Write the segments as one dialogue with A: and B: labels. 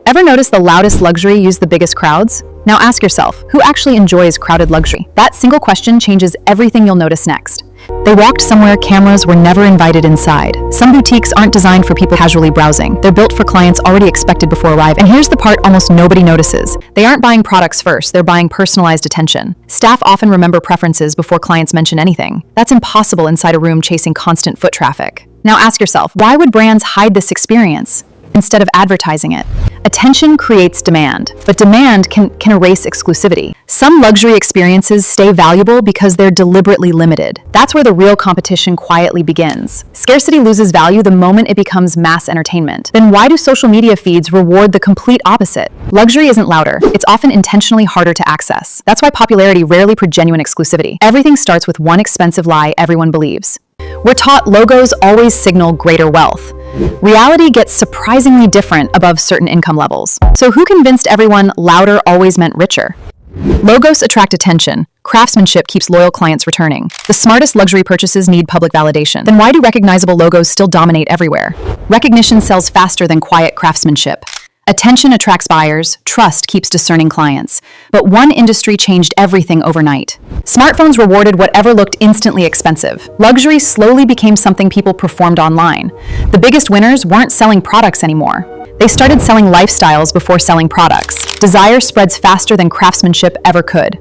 A: Ever notice the loudest luxury use the biggest crowds? Now ask yourself, who actually enjoys crowded luxury? That single question changes everything you'll notice next. They walked somewhere cameras were never invited inside. Some boutiques aren't designed for people casually browsing. They're built for clients already expected before arriving. And here's the part almost nobody notices. They aren't buying products first, they're buying personalized attention. Staff often remember preferences before clients mention anything. That's impossible inside a room chasing constant foot traffic. Now ask yourself, why would brands hide this experience instead of advertising it? Attention creates demand, but demand can erase exclusivity. Some luxury experiences stay valuable because they're deliberately limited. That's where the real competition quietly begins. Scarcity loses value the moment it becomes mass entertainment. Then why do social media feeds reward the complete opposite? Luxury isn't louder. It's often intentionally harder to access. That's why popularity rarely breeds genuine exclusivity. Everything starts with one expensive lie everyone believes. We're taught logos always signal greater wealth. Reality gets surprisingly different above certain income levels. So who convinced everyone louder always meant richer? Logos attract attention. Craftsmanship keeps loyal clients returning. The smartest luxury purchases need public validation. Then why do recognizable logos still dominate everywhere? Recognition sells faster than quiet craftsmanship. Attention attracts buyers, trust keeps discerning clients. But one industry changed everything overnight. Smartphones rewarded whatever looked instantly expensive. Luxury slowly became something people performed online. The biggest winners weren't selling products anymore. They started selling lifestyles before selling products. Desire spreads faster than craftsmanship ever could.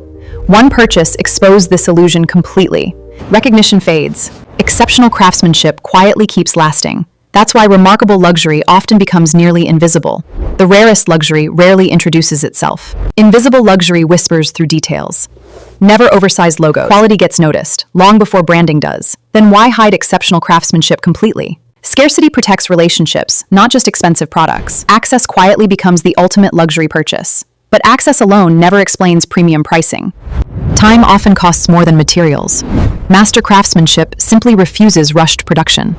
A: One purchase exposed this illusion completely. Recognition fades. Exceptional craftsmanship quietly keeps lasting. That's why remarkable luxury often becomes nearly invisible. The rarest luxury rarely introduces itself. Invisible luxury whispers through details. Never oversized logo. Quality gets noticed, long before branding does. Then why hide exceptional craftsmanship completely? Scarcity protects relationships, not just expensive products. Access quietly becomes the ultimate luxury purchase. But access alone never explains premium pricing. Time often costs more than materials. Master craftsmanship simply refuses rushed production.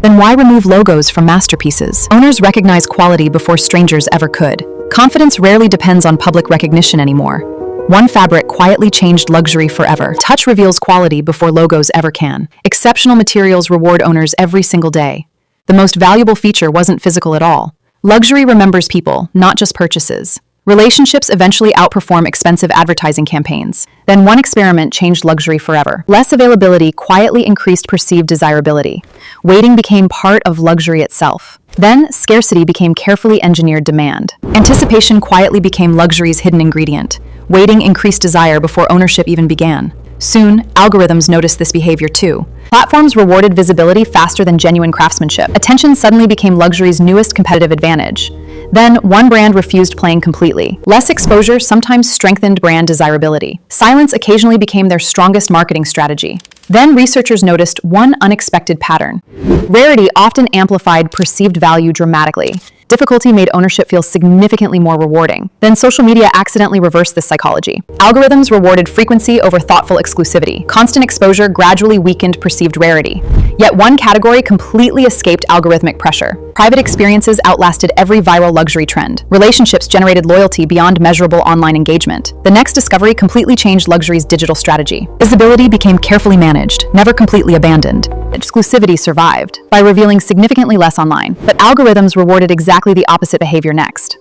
A: Then why remove logos from masterpieces? Owners recognize quality before strangers ever could. Confidence rarely depends on public recognition anymore. One fabric quietly changed luxury forever. Touch reveals quality before logos ever can. Exceptional materials reward owners every single day. The most valuable feature wasn't physical at all. Luxury remembers people, not just purchases. Relationships eventually outperform expensive advertising campaigns. Then one experiment changed luxury forever. Less availability quietly increased perceived desirability. Waiting became part of luxury itself. Then scarcity became carefully engineered demand. Anticipation quietly became luxury's hidden ingredient. Waiting increased desire before ownership even began. Soon, algorithms noticed this behavior too. Platforms rewarded visibility faster than genuine craftsmanship. Attention suddenly became luxury's newest competitive advantage. Then, one brand refused playing completely. Less exposure sometimes strengthened brand desirability. Silence occasionally became their strongest marketing strategy. Then researchers noticed one unexpected pattern. Rarity often amplified perceived value dramatically. Difficulty made ownership feel significantly more rewarding. Then social media accidentally reversed this psychology. Algorithms rewarded frequency over thoughtful exclusivity. Constant exposure gradually weakened perceived rarity. Yet one category completely escaped algorithmic pressure. Private experiences outlasted every viral luxury trend. Relationships generated loyalty beyond measurable online engagement. The next discovery completely changed luxury's digital strategy. Visibility became carefully managed, never completely abandoned. Exclusivity survived by revealing significantly less online, but algorithms rewarded exactly the opposite behavior next.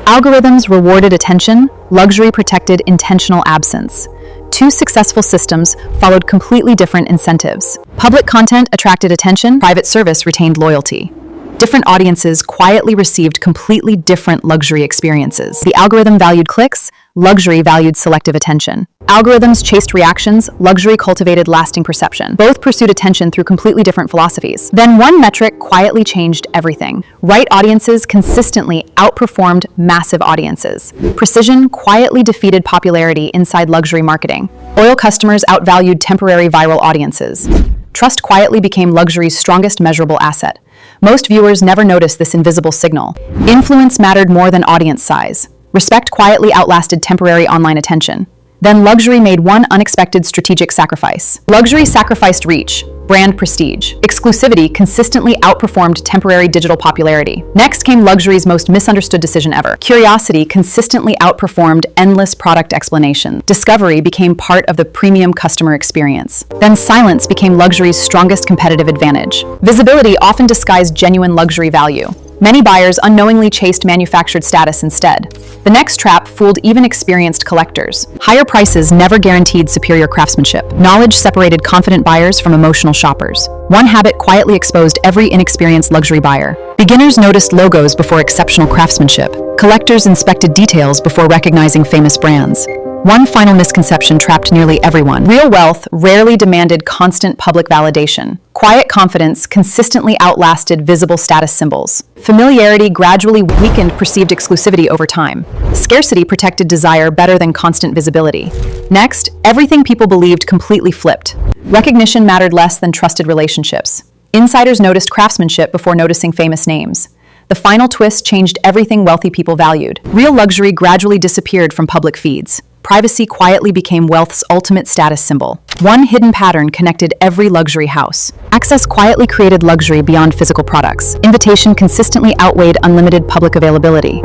A: Algorithms rewarded attention, luxury protected intentional absence. Two successful systems followed completely different incentives. Public content attracted attention, private service retained loyalty. Different audiences quietly received completely different luxury experiences. The algorithm valued clicks, luxury valued selective attention. Algorithms chased reactions, luxury cultivated lasting perception. Both pursued attention through completely different philosophies. Then one metric quietly changed everything. Right audiences consistently outperformed massive audiences. Precision quietly defeated popularity inside luxury marketing. Loyal customers outvalued temporary viral audiences. Trust quietly became luxury's strongest measurable asset. Most viewers never noticed this invisible signal. Influence mattered more than audience size. Respect quietly outlasted temporary online attention. Then luxury made one unexpected strategic sacrifice. Luxury sacrificed reach, brand prestige. Exclusivity consistently outperformed temporary digital popularity. Next came luxury's most misunderstood decision ever. Curiosity consistently outperformed endless product explanation. Discovery became part of the premium customer experience. Then silence became luxury's strongest competitive advantage. Visibility often disguised genuine luxury value. Many buyers unknowingly chased manufactured status instead. The next trap fooled even experienced collectors. Higher prices never guaranteed superior craftsmanship. Knowledge separated confident buyers from emotional shoppers. One habit quietly exposed every inexperienced luxury buyer. Beginners noticed logos before exceptional craftsmanship. Collectors inspected details before recognizing famous brands. One final misconception trapped nearly everyone. Real wealth rarely demanded constant public validation. Quiet confidence consistently outlasted visible status symbols. Familiarity gradually weakened perceived exclusivity over time. Scarcity protected desire better than constant visibility. Next, everything people believed completely flipped. Recognition mattered less than trusted relationships. Insiders noticed craftsmanship before noticing famous names. The final twist changed everything wealthy people valued. Real luxury gradually disappeared from public feeds. Privacy quietly became wealth's ultimate status symbol. One hidden pattern connected every luxury house. Access quietly created luxury beyond physical products. Invitation consistently outweighed unlimited public availability.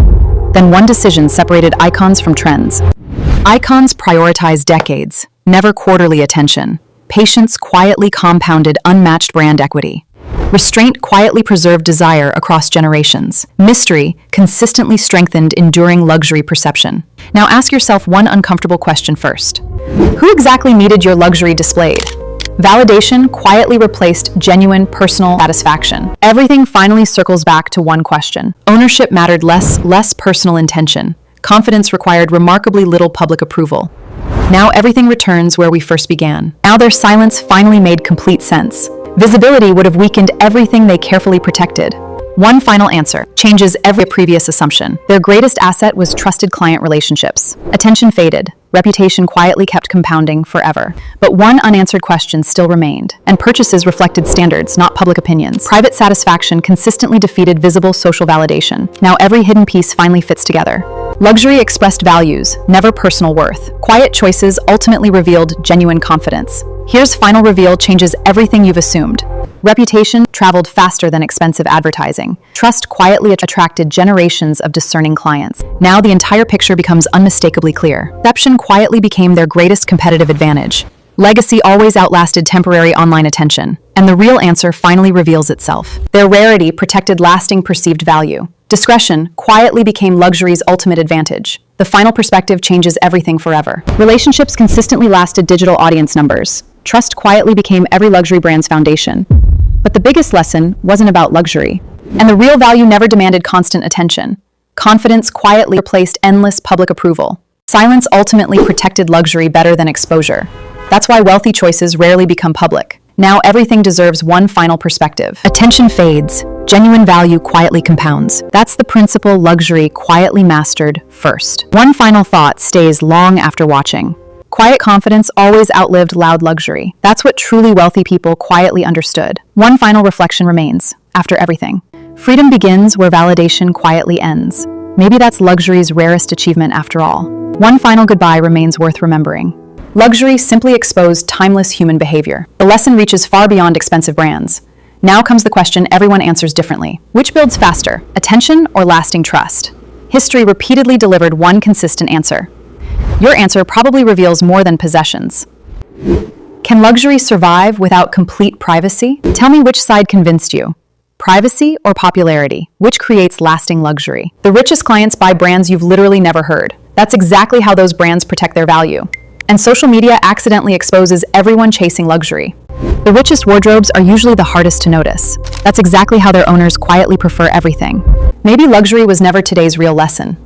A: Then one decision separated icons from trends. Icons prioritized decades, never quarterly attention. Patience quietly compounded unmatched brand equity. Restraint quietly preserved desire across generations. Mystery consistently strengthened enduring luxury perception. Now ask yourself one uncomfortable question first. Who exactly needed your luxury displayed? Validation quietly replaced genuine personal satisfaction. Everything finally circles back to one question. Ownership mattered less personal intention. Confidence required remarkably little public approval. Now everything returns where we first began. Now their silence finally made complete sense. Visibility would have weakened everything they carefully protected. One final answer changes every previous assumption. Their greatest asset was trusted client relationships. Attention faded. Reputation quietly kept compounding forever. But one unanswered question still remained, and purchases reflected standards, not public opinions. Private satisfaction consistently defeated visible social validation. Now every hidden piece finally fits together. Luxury expressed values, never personal worth. Quiet choices ultimately revealed genuine confidence. Here's final reveal changes everything you've assumed. Reputation traveled faster than expensive advertising. Trust quietly attracted generations of discerning clients. Now the entire picture becomes unmistakably clear. Perception quietly became their greatest competitive advantage. Legacy always outlasted temporary online attention, and the real answer finally reveals itself. Their rarity protected lasting perceived value. Discretion quietly became luxury's ultimate advantage. The final perspective changes everything forever. Relationships consistently lasted digital audience numbers. Trust quietly became every luxury brand's foundation. But the biggest lesson wasn't about luxury, and the real value never demanded constant attention. Confidence quietly replaced endless public approval. Silence ultimately protected luxury better than exposure. That's why wealthy choices rarely become public. Now everything deserves one final perspective. Attention fades. Genuine value quietly compounds. That's the principle luxury quietly mastered first. One final thought stays long after watching. Quiet confidence always outlived loud luxury. That's what truly wealthy people quietly understood. One final reflection remains, after everything. Freedom begins where validation quietly ends. Maybe that's luxury's rarest achievement after all. One final goodbye remains worth remembering. Luxury simply exposed timeless human behavior. The lesson reaches far beyond expensive brands. Now comes the question everyone answers differently. Which builds faster, attention or lasting trust? History repeatedly delivered one consistent answer. Your answer probably reveals more than possessions. Can luxury survive without complete privacy? Tell me which side convinced you. Privacy or popularity? Which creates lasting luxury? The richest clients buy brands you've literally never heard. That's exactly how those brands protect their value. And social media accidentally exposes everyone chasing luxury. The richest wardrobes are usually the hardest to notice. That's exactly how their owners quietly prefer everything. Maybe luxury was never today's real lesson.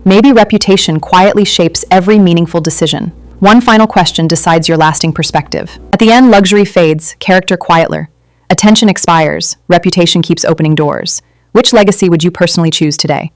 A: Maybe reputation quietly shapes every meaningful decision. One final question decides your lasting perspective. At the end, luxury fades, character quietler. Attention expires, reputation keeps opening doors. Which legacy would you personally choose today?